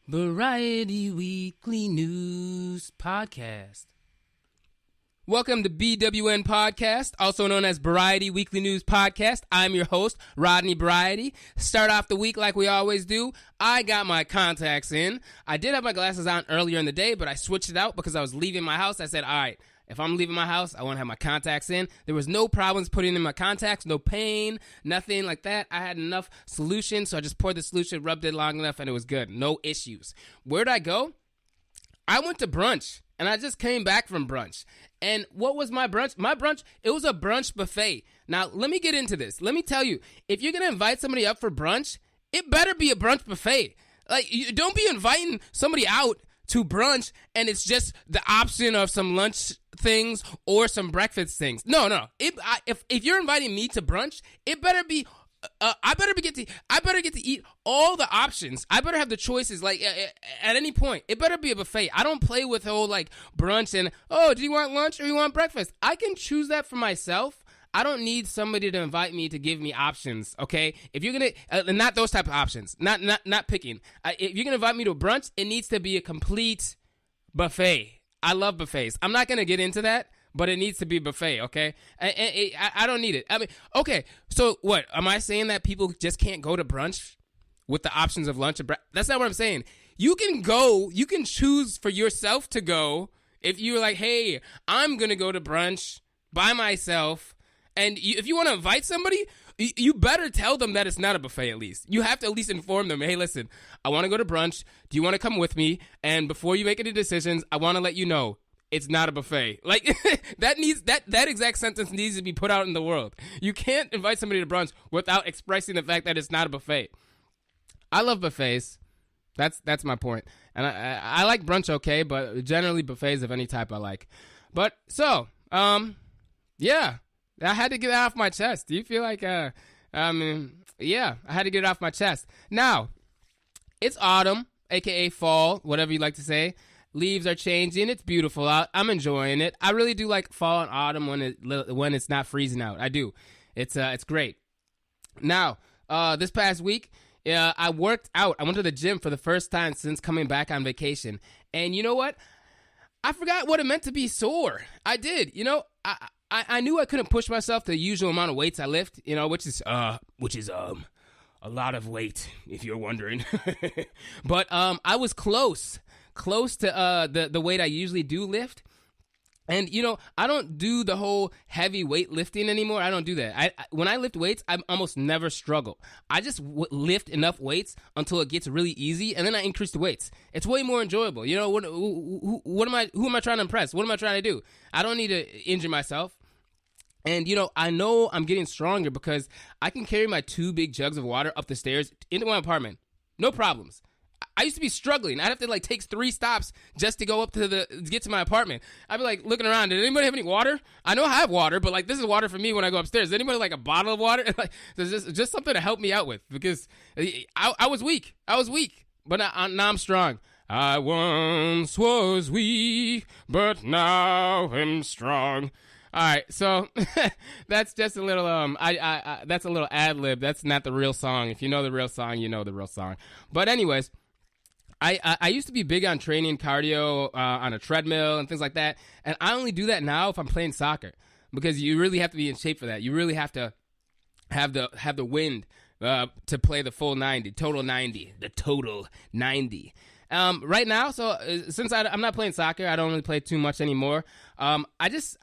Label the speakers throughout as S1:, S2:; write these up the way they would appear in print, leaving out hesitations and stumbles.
S1: Variety Weekly News Podcast. Welcome to BWN Podcast, also known as Variety Weekly News Podcast. I'm your host, Rodney Variety. Start off the week like we always do. I got my contacts in. I did have my glasses on earlier in the day, but I switched it out because I was leaving my house. I said, all right, if I'm leaving my house, I want to have my contacts in. There was no problems putting in my contacts, no pain, nothing like that. I had enough solution, so I just poured the solution, rubbed it long enough, and it was good. No issues. Where'd I go? I went to brunch, and I just came back from brunch. And what was my brunch? My brunch, it was a brunch buffet. Now, let me get into this. Let me tell you, if you're going to invite somebody up for brunch, it better be a brunch buffet. Like, you don't be inviting somebody out to brunch and it's just the option of some lunch things or some breakfast things. No. If you're inviting me to brunch, it better be I better get to eat all the options. I better have the choices. Like at any point, it better be a buffet. I don't play with whole like brunch and do you want lunch or you want breakfast? I can choose that for myself. I don't need somebody to invite me to give me options, okay? If you're gonna, not those type of options, not picking. If you're gonna invite me to a brunch, it needs to be a complete buffet. I love buffets. I'm not gonna get into that, but it needs to be buffet, okay? I don't need it. I mean, okay, so what? Am I saying that people just can't go to brunch with the options of lunch and breakfast? That's not what I'm saying. You can go, you can choose for yourself to go if you're like, hey, I'm gonna go to brunch by myself. And if you want to invite somebody, you better tell them that it's not a buffet at least. You have to at least inform them, hey, listen, I want to go to brunch. Do you want to come with me? And before you make any decisions, I want to let you know it's not a buffet. Like, that exact sentence needs to be put out in the world. You can't invite somebody to brunch without expressing the fact that it's not a buffet. I love buffets. That's my point. And I like brunch okay, but generally buffets of any type I like. But, so, yeah. I had to get it off my chest. Do you feel like, yeah, I had to get it off my chest. Now, it's autumn, a.k.a. fall, whatever you like to say. Leaves are changing. It's beautiful out. I'm enjoying it. I really do like fall and autumn when it's not freezing out. I do. It's great. Now, this past week, I worked out. I went to the gym for the first time since coming back on vacation. And you know what? I forgot what it meant to be sore. I did. You know, I knew I couldn't push myself the usual amount of weights I lift, you know, which is a lot of weight, if you're wondering. But I was close to the weight I usually do lift. And, you know, I don't do the whole heavy weight lifting anymore. I don't do that. When I lift weights, I almost never struggle. I just lift enough weights until it gets really easy, and then I increase the weights. It's way more enjoyable. You know, who am I trying to impress? What am I trying to do? I don't need to injure myself. And, you know I'm getting stronger because I can carry my 2 big jugs of water up the stairs into my apartment. No problems. I used to be struggling. I'd have to, like, take 3 stops just to go up to get to my apartment. I'd be, like, looking around. Did anybody have any water? I know I have water, but, like, this is water for me when I go upstairs. Does anybody, like, a bottle of water? Like, just something to help me out with because I was weak. But now I'm strong. I once was weak, but now I'm strong. All right, so that's just a little that's a little ad lib. That's not the real song. If you know the real song, you know the real song. But anyways, I used to be big on training cardio on a treadmill and things like that, and I only do that now if I'm playing soccer because you really have to be in shape for that. You really have to have the wind to play the full 90, total 90, the total 90. Right now, so since I'm not playing soccer, I don't really play too much anymore. I just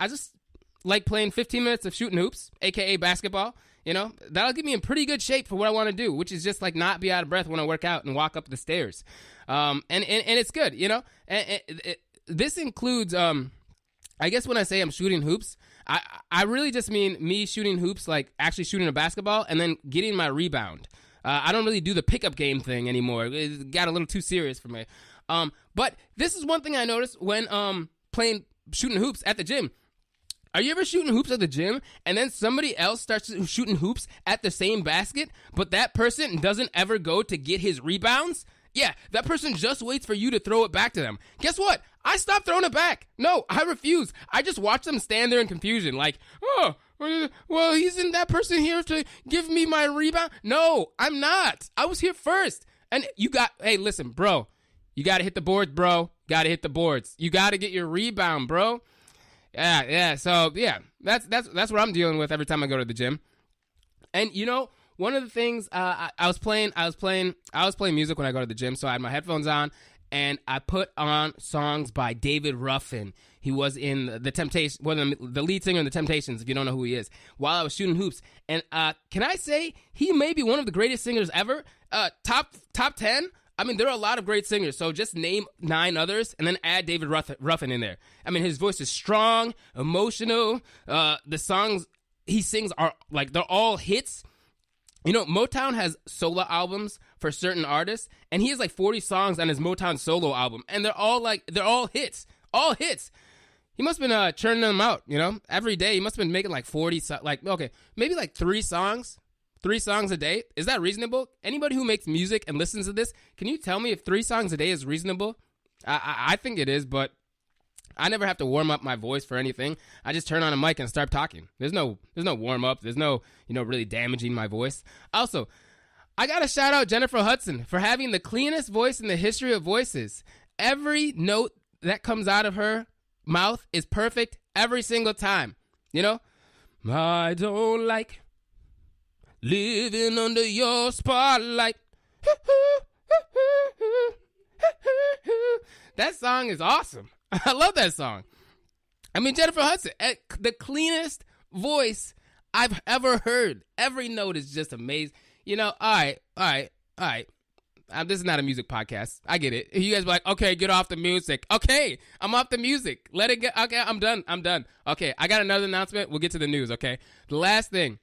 S1: like playing 15 minutes of shooting hoops, a.k.a. basketball. You know, that'll get me in pretty good shape for what I want to do, which is just like not be out of breath when I work out and walk up the stairs. And it's good, you know. This includes, I guess when I say I'm shooting hoops, I really just mean me shooting hoops, like actually shooting a basketball and then getting my rebound. I don't really do the pickup game thing anymore. It got a little too serious for me. But this is one thing I noticed when shooting hoops at the gym. Are you ever shooting hoops at the gym and then somebody else starts shooting hoops at the same basket, but that person doesn't ever go to get his rebounds? Yeah, that person just waits for you to throw it back to them. Guess what? I stopped throwing it back. No, I refuse. I just watch them stand there in confusion like, oh, well, isn't that person here to give me my rebound? No, I'm not. I was here first. And hey, listen, bro, You got to hit the boards, bro. Got to hit the boards. You got to get your rebound, bro. Yeah. So yeah, that's what I'm dealing with every time I go to the gym. And you know, one of the things I was playing music when I go to the gym. So I had my headphones on and I put on songs by David Ruffin. He was in the Temptations, the lead singer in the Temptations, if you don't know who he is, while I was shooting hoops. And can I say he may be one of the greatest singers ever? Top 10? I mean, there are a lot of great singers, so just name 9 others and then add David Ruffin in there. I mean, his voice is strong, emotional. The songs he sings are like, they're all hits. You know, Motown has solo albums for certain artists, and he has like 40 songs on his Motown solo album, and they're all hits. All hits. He must have been churning them out, you know, every day. He must have been making like 40, maybe like 3 songs a day. Is that reasonable? Anybody who makes music and listens to this, can you tell me if 3 songs a day is reasonable? I think it is, but I never have to warm up my voice for anything. I just turn on a mic and start talking. There's no warm up. There's no, really damaging my voice. Also, I got to shout out Jennifer Hudson for having the cleanest voice in the history of voices. Every note that comes out of her mouth is perfect every single time. You know? I don't like living under your spotlight. That song is awesome. I love that song. I mean, Jennifer Hudson, the cleanest voice I've ever heard. Every note is just amazing. You know, all right. This is not a music podcast. I get it. You guys be like, okay, get off the music. Okay, I'm off the music. Let it get. Okay, I'm done. Okay, I got another announcement. We'll get to the news, okay? The last thing.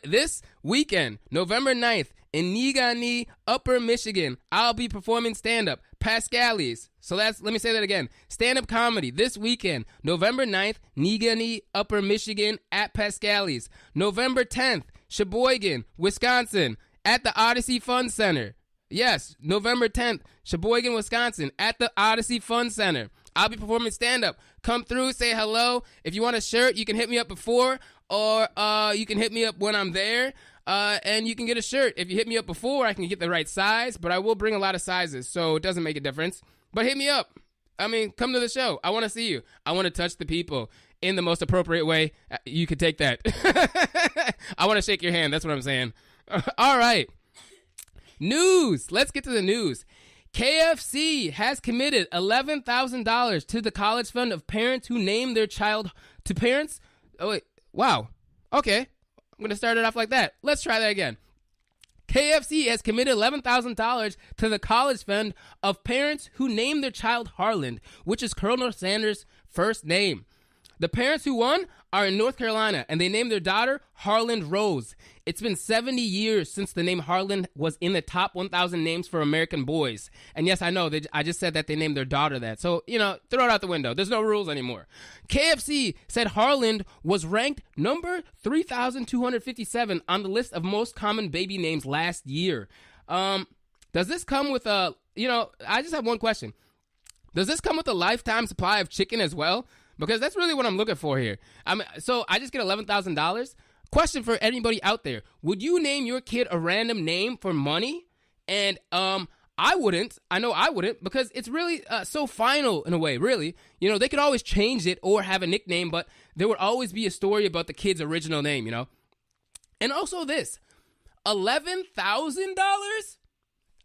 S1: This weekend, November 9th, in Negaunee, Upper Michigan, I'll be performing stand-up, Pascali's. So let me say that again. Stand-up comedy this weekend, November 9th, Negaunee, Upper Michigan, at Pascali's. November 10th, Sheboygan, Wisconsin, at the Odyssey Fun Center. Yes, November 10th, Sheboygan, Wisconsin, at the Odyssey Fun Center. I'll be performing stand-up. Come through, say hello. If you want a shirt, you can hit me up before, or you can hit me up when I'm there, and you can get a shirt. If you hit me up before, I can get the right size, but I will bring a lot of sizes, so it doesn't make a difference. But hit me up. I mean, come to the show. I want to see you. I want to touch the people in the most appropriate way. You could take that. I want to shake your hand. That's what I'm saying. All right. News. Let's get to the news. KFC has committed $11,000 to the college fund of parents who name their child to parents. Oh, wait. Wow. Okay. I'm going to start it off like that. Let's try that again. KFC has committed $11,000 to the college fund of parents who name their child Harland, which is Colonel Sanders' first name. The parents who won are in North Carolina, and they named their daughter Harland Rose. It's been 70 years since the name Harland was in the top 1,000 names for American boys. And yes, I know, I just said that they named their daughter that. So, throw it out the window. There's no rules anymore. KFC said Harland was ranked number 3,257 on the list of most common baby names last year. Does this come with I just have one question. Does this come with a lifetime supply of chicken as well? Because that's really what I'm looking for here. So I just get $11,000. Question for anybody out there. Would you name your kid a random name for money? And I wouldn't. I know I wouldn't, because it's really so final in a way, really. They could always change it or have a nickname, but there would always be a story about the kid's original name, And also this, $11,000?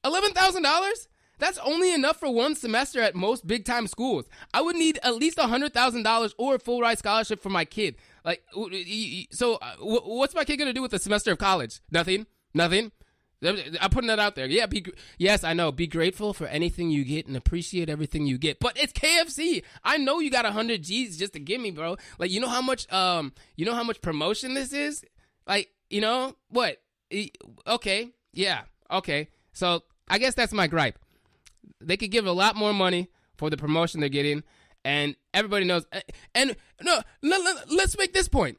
S1: $11,000? That's only enough for one semester at most big-time schools. I would need at least $100,000 or a full-ride scholarship for my kid. So what's my kid going to do with a semester of college? Nothing? I'm putting that out there. Yeah, yes, I know. Be grateful for anything you get and appreciate everything you get. But it's KFC. I know you got 100 G's just to give me, bro. You know how much promotion this is? What? Okay. Yeah. Okay. So I guess that's my gripe. They could give a lot more money for the promotion they're getting, and everybody knows. And no, let's make this point.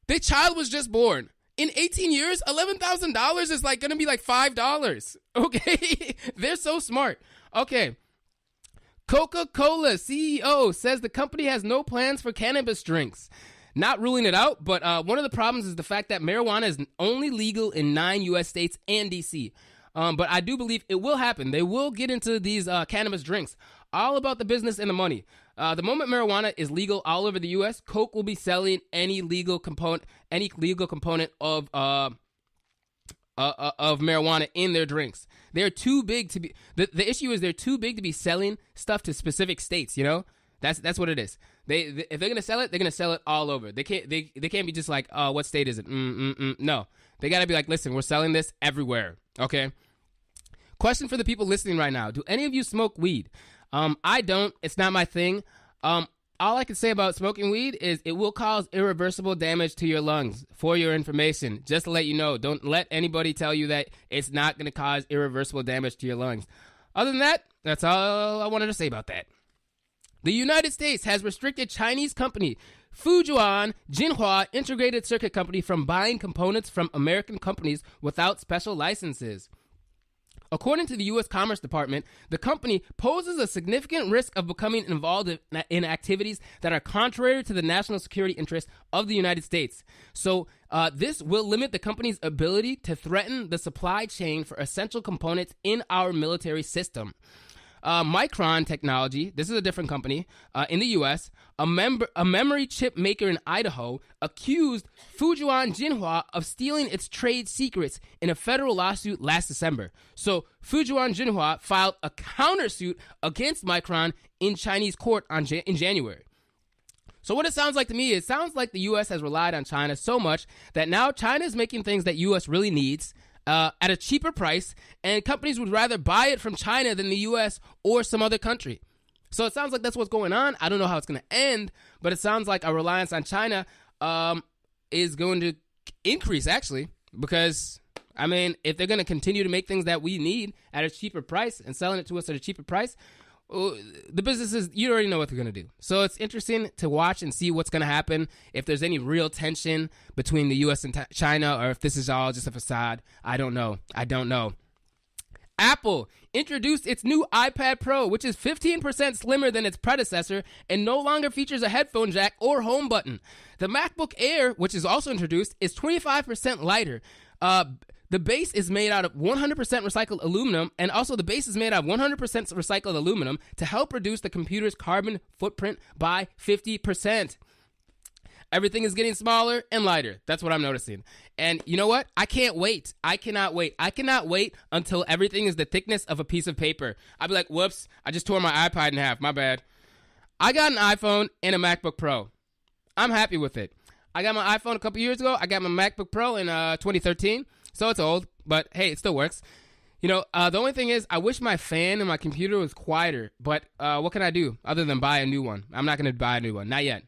S1: The child was just born. In 18 years, $11,000 is going to be $5. Okay? They're so smart. Okay. Coca-Cola CEO says the company has no plans for cannabis drinks. Not ruling it out, but one of the problems is the fact that marijuana is only legal in 9 U.S. states and D.C. But I do believe it will happen. They will get into these cannabis drinks. All about the business and the money. The moment marijuana is legal all over the U.S., Coke will be selling any legal component of marijuana in their drinks. They're too big to be. The issue is they're too big to be selling stuff to specific states. You know, that's what it is. If they're gonna sell it, they're gonna sell it all over. They can't be just like, what state is it? No, they gotta be like, listen, we're selling this everywhere. Okay. Question for the people listening right now: do any of you smoke weed? I don't. It's not my thing. All I can say about smoking weed is it will cause irreversible damage to your lungs. For your information, just to let you know, don't let anybody tell you that it's not going to cause irreversible damage to your lungs. Other than that, that's all I wanted to say about that. The United States has restricted Chinese company Fujian Jinhua Integrated Circuit Company from buying components from American companies without special licenses. According to the U.S. Commerce Department, the company poses a significant risk of becoming involved in activities that are contrary to the national security interests of the United States. So this will limit the company's ability to threaten the supply chain for essential components in our military system. Micron Technology, this is a different company, in the U.S., a memory chip maker in Idaho, accused Fujian Jinhua of stealing its trade secrets in a federal lawsuit last December. So Fujian Jinhua filed a countersuit against Micron in Chinese court in January. So what it sounds like to me, it sounds like the U.S. has relied on China so much that now China is making things that U.S. really needs at a cheaper price, and companies would rather buy it from China than the U.S. or some other country. So it sounds like that's what's going on. I don't know how it's going to end, but it sounds like our reliance on China is going to increase, actually, because, I mean, if they're going to continue to make things that we need at a cheaper price and selling it to us at a cheaper price, the businesses, you already know what they're going to do. So it's interesting to watch and see what's going to happen, if there's any real tension between the U.S. and China, or if this is all just a facade. I don't know. Apple introduced its new iPad Pro, which is 15% slimmer than its predecessor and no longer features a headphone jack or home button. The MacBook Air, which is also introduced, is 25% lighter. The base is made out of 100% recycled aluminum, and also the base is made out of 100% recycled aluminum to help reduce the computer's carbon footprint by 50%. Everything is getting smaller and lighter. That's what I'm noticing. And you know what? I can't wait. I cannot wait. I cannot wait until everything is the thickness of a piece of paper. I'll be like, whoops, I just tore my iPad in half. My bad. I got an iPhone and a MacBook Pro. I'm happy with it. I got my iPhone a couple years ago. I got my MacBook Pro in 2013. So it's old, but hey, it still works. You know, the only thing is I wish my fan and my computer was quieter, but what can I do other than buy a new one? I'm not going to buy a new one. Not yet.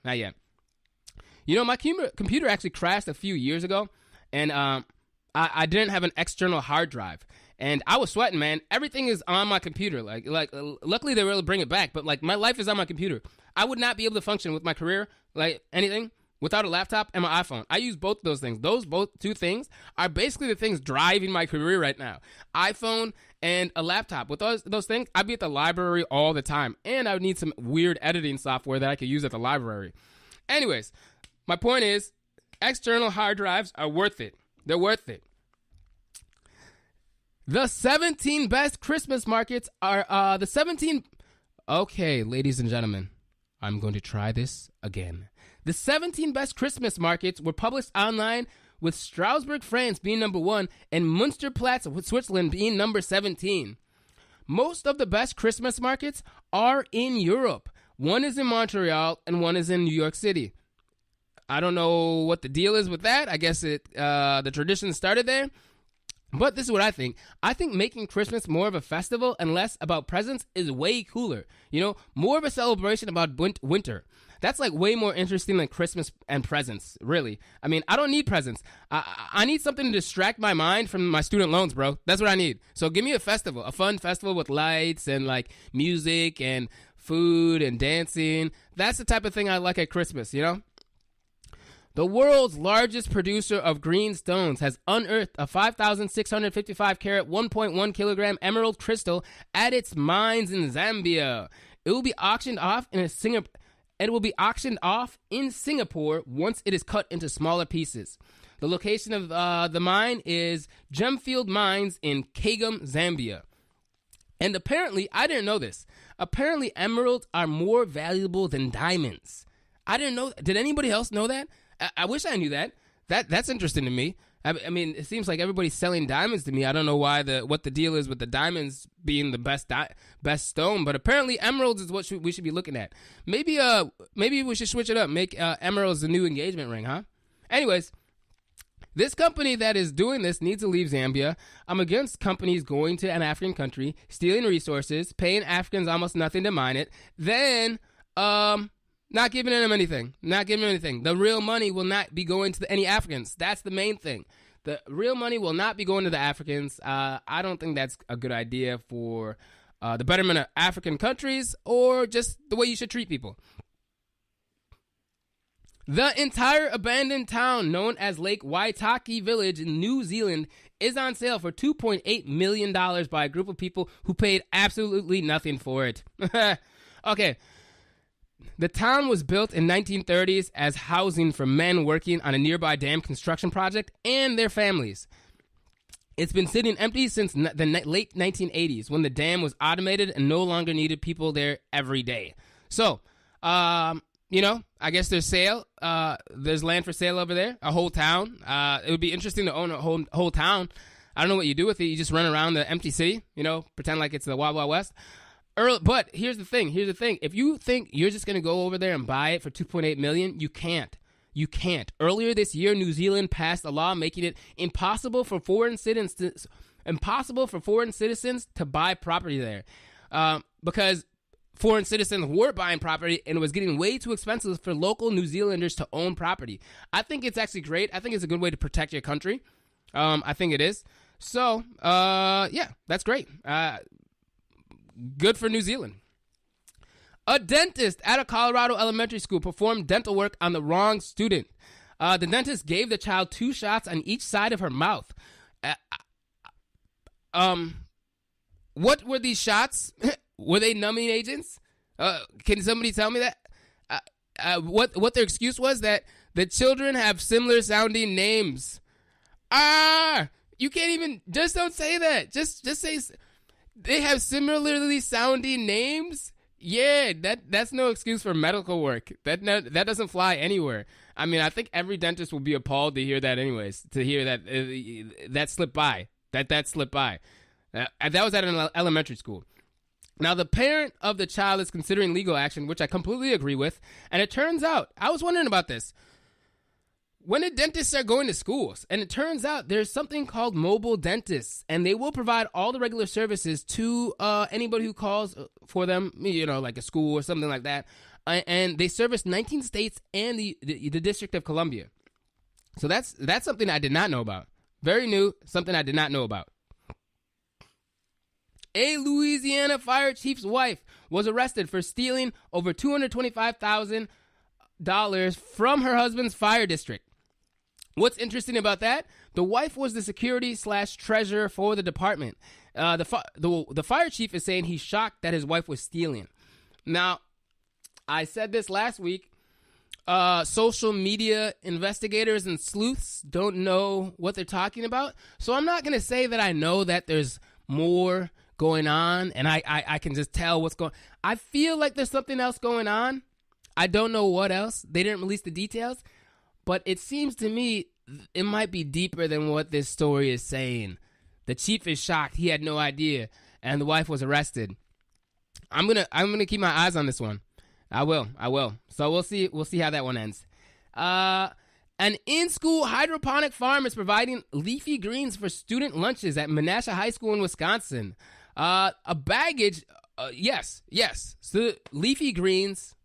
S1: You know, my computer actually crashed a few years ago, and I didn't have an external hard drive. And I was sweating, man. Everything is on my computer. Like, luckily they were able to bring it back, but like my life is on my computer. I would not be able to function with my career, like anything, without a laptop and my iPhone. I use both of those things. Those two things are basically the things driving my career right now. iPhone and a laptop. With those things, I'd be at the library all the time. And I would need some weird editing software that I could use at the library. Anyways, my point is, external hard drives are worth it. They're worth it. The 17 best Christmas markets are the 17... Okay, ladies and gentlemen, I'm going to try this again. The 17 best Christmas markets were published online, with Strasbourg, France being number 1 and Münsterplatz, Switzerland being number 17. Most of the best Christmas markets are in Europe. One is in Montreal and one is in New York City. I don't know what the deal is with that. I guess the tradition started there. But this is what I think. I think making Christmas more of a festival and less about presents is way cooler. You know, more of a celebration about winter. That's like way more interesting than Christmas and presents, really. I mean, I don't need presents. I need something to distract my mind from my student loans, bro. That's what I need. So give me a festival, a fun festival with lights and like music and food and dancing. That's the type of thing I like at Christmas, you know? The world's largest producer of green stones has unearthed a 5,655 carat, 1.1 kilogram emerald crystal at its mines in Zambia. It will be auctioned off in Singapore once it is cut into smaller pieces. The location of the mine is Gemfield Mines in Kagame, Zambia. And apparently, I didn't know this. Apparently, emeralds are more valuable than diamonds. I didn't know. Did anybody else know that? I wish I knew that. That's interesting to me. I mean, it seems like everybody's selling diamonds to me. I don't know what the deal is with the diamonds being the best stone, but apparently emeralds is what we should be looking at. Maybe we should switch it up. Make emeralds the new engagement ring, huh? Anyways, this company that is doing this needs to leave Zambia. I'm against companies going to an African country, stealing resources, paying Africans almost nothing to mine it, then not giving them anything. The real money will not be going to any Africans. That's the main thing. The real money will not be going to the Africans. I don't think that's a good idea for the betterment of African countries or just the way you should treat people. The entire abandoned town known as Lake Waitaki Village in New Zealand is on sale for $2.8 million by a group of people who paid absolutely nothing for it. Okay. The town was built in 1930s as housing for men working on a nearby dam construction project and their families. It's been sitting empty since the late 1980s when the dam was automated and no longer needed people there every day. So, I guess there's there's land for sale over there, a whole town. It would be interesting to own a whole town. I don't know what you do with it. You just run around the empty city, pretend like it's the Wild Wild West. But here's the thing. If you think you're just going to go over there and buy it for $2.8 million, you can't. Earlier this year, New Zealand passed a law making it impossible for foreign citizens to buy property there, because foreign citizens were buying property and it was getting way too expensive for local New Zealanders to own property. I think it's actually great. I think it's a good way to protect your country. I think it is. So, that's great. Good for New Zealand. A dentist at a Colorado elementary school performed dental work on the wrong student. The dentist gave the child 2 shots on each side of her mouth. What were these shots? Were they numbing agents? Can somebody tell me that? What their excuse was? That the children have similar sounding names. You can't even, just don't say that. Just say they have similarly sounding names. Yeah, that's no excuse for medical work. That doesn't fly anywhere. I mean, I think every dentist will be appalled to hear that anyways, to hear that that slipped by. That slipped by. That was at an elementary school. Now, the parent of the child is considering legal action, which I completely agree with. And it turns out, I was wondering about this. When did dentists start going to schools? And it turns out there's something called mobile dentists, and they will provide all the regular services to anybody who calls for them, like a school or something like that. And they service 19 states and the District of Columbia. So that's something I did not know about. Very new, something I did not know about. A Louisiana fire chief's wife was arrested for stealing over $225,000 from her husband's fire district. What's interesting about that? The wife was the security/treasurer for the department. The fire chief is saying he's shocked that his wife was stealing. Now, I said this last week. Social media investigators and sleuths don't know what they're talking about. So I'm not going to say that I know that there's more going on and I can just tell what's going on. I feel like there's something else going on. I don't know what else. They didn't release the details. But it seems to me it might be deeper than what this story is saying. The chief is shocked. He had no idea. And the wife was arrested. I'm gonna keep my eyes on this one. I will. So we'll see how that one ends. An in-school hydroponic farm is providing leafy greens for student lunches at Menasha High School in Wisconsin. Yes. So leafy greens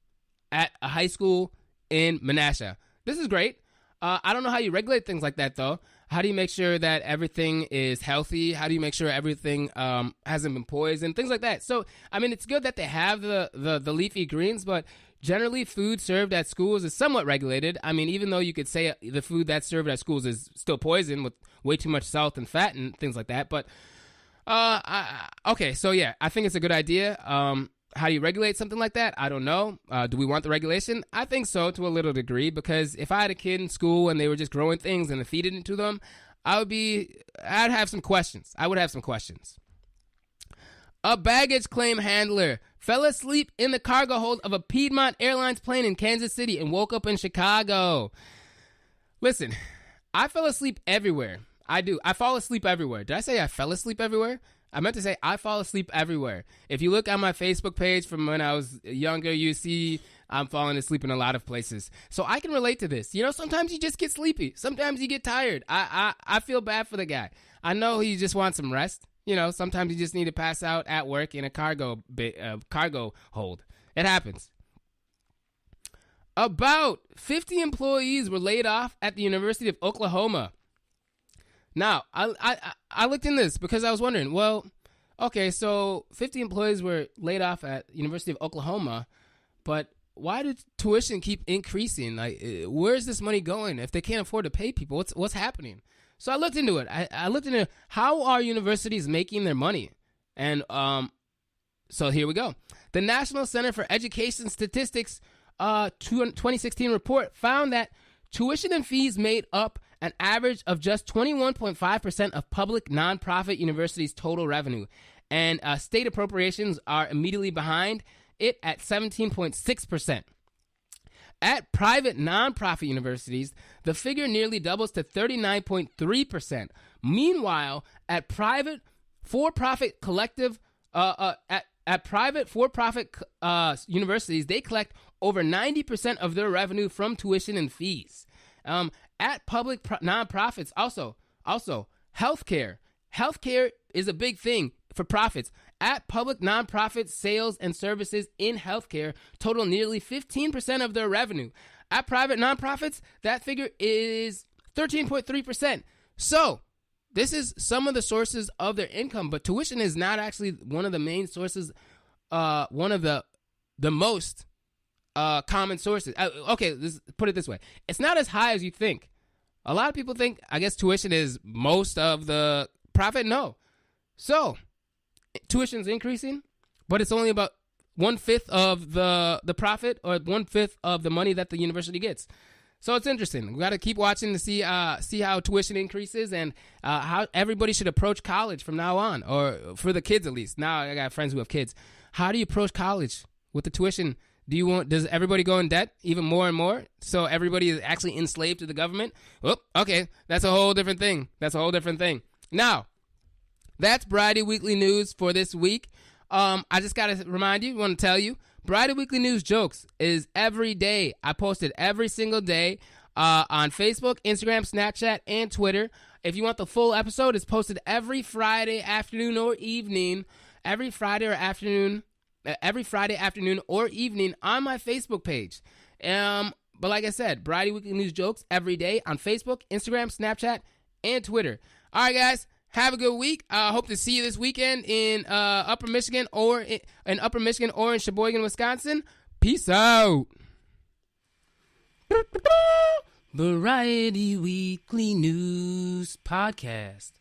S1: at a high school in Menasha. This is great. I don't know how you regulate things like that, though. How do you make sure that everything is healthy? How do you make sure everything hasn't been poisoned? Things like that. So, I mean, it's good that they have the leafy greens, but generally food served at schools is somewhat regulated. I mean, even though you could say the food that's served at schools is still poisoned with way too much salt and fat and things like that. But, okay, so yeah, I think it's a good idea. How do you regulate something like that? I don't know. Do we want the regulation? I think so, to a little degree, because if I had a kid in school and they were just growing things and I feed it into them, I'd have some questions. I would have some questions. A baggage claim handler fell asleep in the cargo hold of a Piedmont Airlines plane in Kansas City and woke up in Chicago. Listen, I fell asleep everywhere. I do. I fall asleep everywhere. Did I say I fell asleep everywhere? I meant to say I fall asleep everywhere. If you look on my Facebook page from when I was younger, you see I'm falling asleep in a lot of places. So I can relate to this. You know, sometimes you just get sleepy. Sometimes you get tired. I feel bad for the guy. I know he just wants some rest. You know, sometimes you just need to pass out at work in a cargo hold. It happens. About 50 employees were laid off at the University of Oklahoma. Now, I looked in this because I was wondering, well, okay, so 50 employees were laid off at University of Oklahoma, but why did tuition keep increasing? Like, where's this money going if they can't afford to pay people? What's happening? So I looked into it. I looked into how are universities making their money? And so here we go. The National Center for Education Statistics 2016 report found that tuition and fees made up an average of just 21.5% of public nonprofit universities' total revenue, and state appropriations are immediately behind it at 17.6%. At private nonprofit universities, the figure nearly doubles to 39.3%. Meanwhile, at private for-profit universities, they collect over 90% of their revenue from tuition and fees. At public nonprofits, also healthcare. Healthcare is a big thing for profits. At public nonprofit sales and services in healthcare total nearly 15% of their revenue. At private nonprofits, that figure is 13.3%. So, this is some of the sources of their income, but tuition is not actually one of the main sources, one of the most common sources. Okay, put it this way. It's not as high as you think. A lot of people think, I guess, tuition is most of the profit. No. So, tuition's increasing, but it's only about 1/5 of the profit, or 1/5 of the money that the university gets. So it's interesting. We got to keep watching to see how tuition increases and how everybody should approach college from now on, or for the kids at least. Now I got friends who have kids. How do you approach college with the tuition? Does everybody go in debt even more and more? So everybody is actually enslaved to the government? Oh, okay. That's a whole different thing. Now, that's Variety Weekly News for this week. I just got to want to tell you, Variety Weekly News Jokes is every day. I post it every single day on Facebook, Instagram, Snapchat, and Twitter. If you want the full episode, it's posted every Friday afternoon or evening. Every Friday afternoon or evening on my Facebook page. But like I said, Variety Weekly News Jokes every day on Facebook, Instagram, Snapchat, and Twitter. All right, guys. Have a good week. I hope to see you this weekend in Upper Michigan or in Sheboygan, Wisconsin. Peace out. Variety Weekly News Podcast.